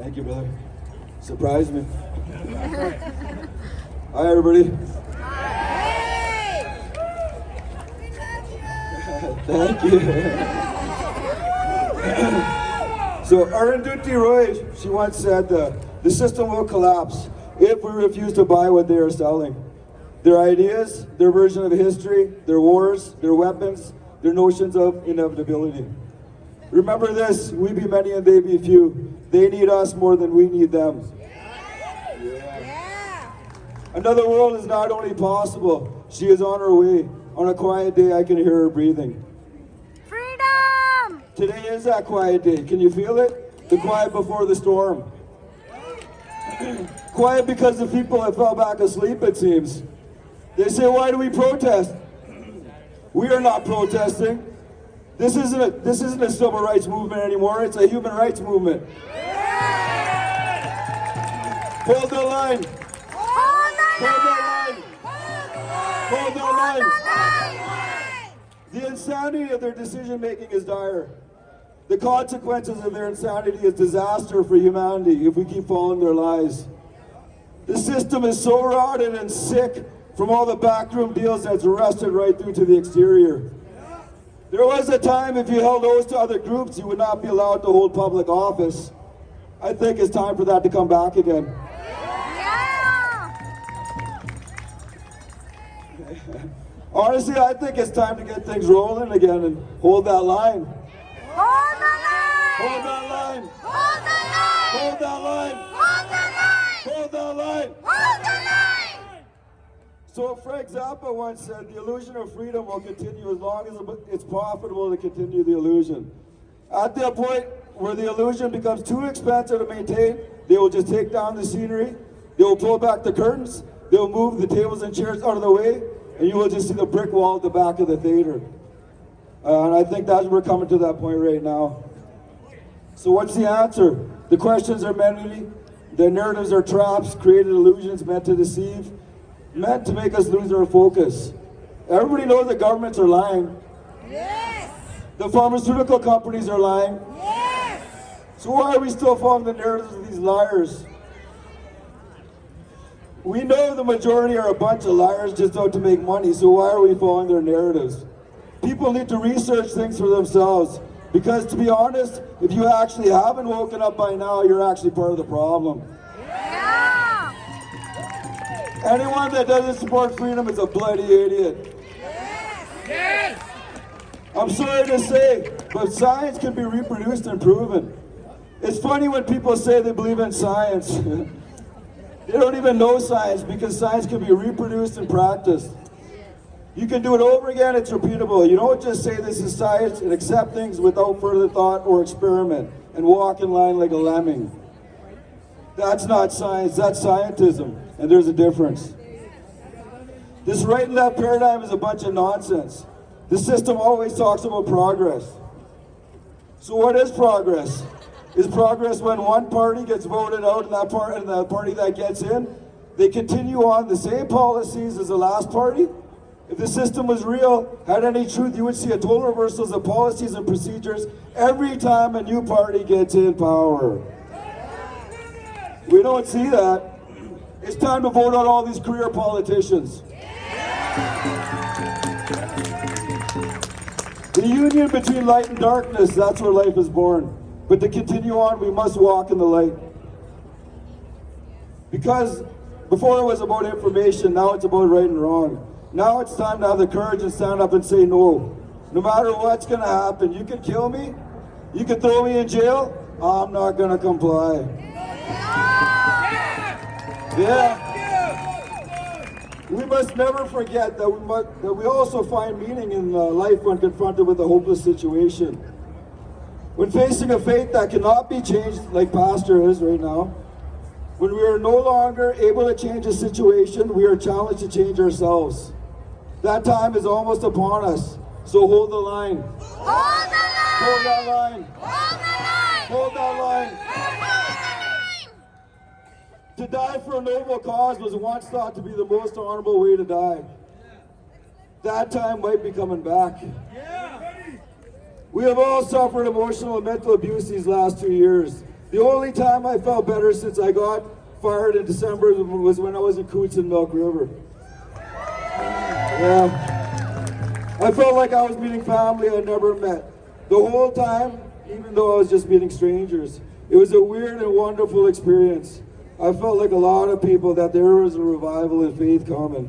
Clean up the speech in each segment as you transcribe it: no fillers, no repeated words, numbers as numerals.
Thank you, brother. Surprised me. Hi, everybody. Thank you. So, Arundhati Roy, she once said, the system will collapse if we refuse to buy what they are selling. Their ideas, their version of history, their wars, their weapons, their notions of inevitability. Remember this, we be many and they be few. They need us more than we need them. Yeah. Another world is not only possible, she is on her way. On a quiet day, I can hear her breathing. Freedom! Today is that quiet day. Can you feel it? The quiet before the storm. Quiet because the people have fell back asleep, it seems. They say, why do we protest? We are not protesting. This isn't a civil rights movement anymore, it's a human rights movement. Hold the line. Hold the line. Hold the line. The insanity of their decision making is dire. The consequences of their insanity is disaster for humanity if we keep following their lies. The system is so rotted and sick from all the backroom deals that's rusted right through to the exterior. There was a time if you held oaths to other groups, you would not be allowed to hold public office. I think it's time for that to come back again. Honestly, I think it's time to get things rolling again and hold that line. Hold the line! Hold that line! Hold the line! Hold that line! Hold the line! Hold that line! Hold the line! So Frank Zappa once said, the illusion of freedom will continue as long as it's profitable to continue the illusion. At that point where the illusion becomes too expensive to maintain, they will just take down the scenery, they will pull back the curtains, they will move the tables and chairs out of the way, and you will just see the brick wall at the back of the theater. And I think that we're coming to that point right now. So what's the answer? The questions are many, the narratives are traps, created illusions meant to deceive, meant to make us lose our focus. Everybody knows the governments are lying. Yes! The pharmaceutical companies are lying. Yes! So why are we still following the narratives of these liars? We know the majority are a bunch of liars just out to make money, so why are we following their narratives? People need to research things for themselves, because to be honest, if you actually haven't woken up by now, you're actually part of the problem. Yeah! Anyone that doesn't support freedom is a bloody idiot. Yes! Yes! I'm sorry to say, but science can be reproduced and proven. It's funny when people say they believe in science. They don't even know science, because science can be reproduced and practiced. You can do it over again, it's repeatable. You don't just say this is science and accept things without further thought or experiment and walk in line like a lemming. That's not science, that's scientism, and there's a difference. This right and left paradigm is a bunch of nonsense. The system always talks about progress. So what is progress? Is progress when one party gets voted out and the party that gets in, they continue on the same policies as the last party? If the system was real, had any truth, you would see a total reversals of policies and procedures every time a new party gets in power. We don't see that. It's time to vote on all these career politicians. The union between light and darkness, that's where life is born. But to continue on, we must walk in the light. Because before it was about information, now it's about right and wrong. Now it's time to have the courage and stand up and say no. No matter what's gonna happen, you can kill me, you can throw me in jail, I'm not gonna comply. Yeah. We must never forget that we also find meaning in life when confronted with a hopeless situation. When facing a fate that cannot be changed, like Pastor is right now, when we are no longer able to change a situation, we are challenged to change ourselves. That time is almost upon us, so hold the line. Hold the line! Hold that line. Hold the line! Hold that line. Hold the line! To die for a noble cause was once thought to be the most honorable way to die. That time might be coming back. We have all suffered emotional and mental abuse these last 2 years. The only time I felt better since I got fired in December was when I was in Coots in Milk River. Yeah. I felt like I was meeting family I never met. The whole time, even though I was just meeting strangers. It was a weird and wonderful experience. I felt like a lot of people that there was a revival and faith coming.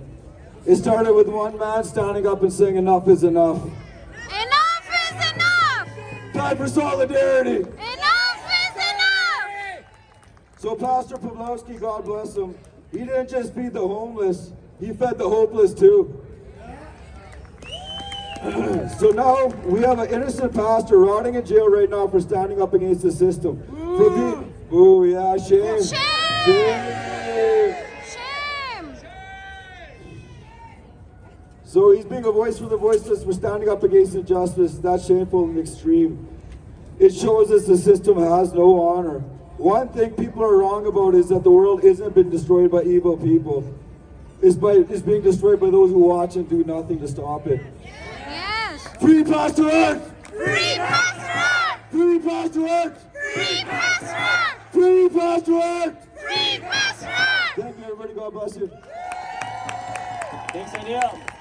It started with one man standing up and saying, "Enough is enough." Enough is enough! Time for solidarity. Enough is enough! So Pastor Pawlowski, God bless him, he didn't just feed the homeless, he fed the hopeless too. So now we have an innocent pastor rotting in jail right now for standing up against the system. For being, oh yeah, shame. Shame! Shame! So he's being a voice for the voiceless. We're standing up against injustice. That's shameful and extreme. It shows us the system has no honor. One thing people are wrong about is that the world isn't being destroyed by evil people. It's being destroyed by those who watch and do nothing to stop it. Yes! Free Pastor Art! Free Pastor Art! Free Pastor Art! Free Pastor Art! Free Pastor Art! Free Pastor Art! Thank you, everybody. God bless you. Thanks, Aneel.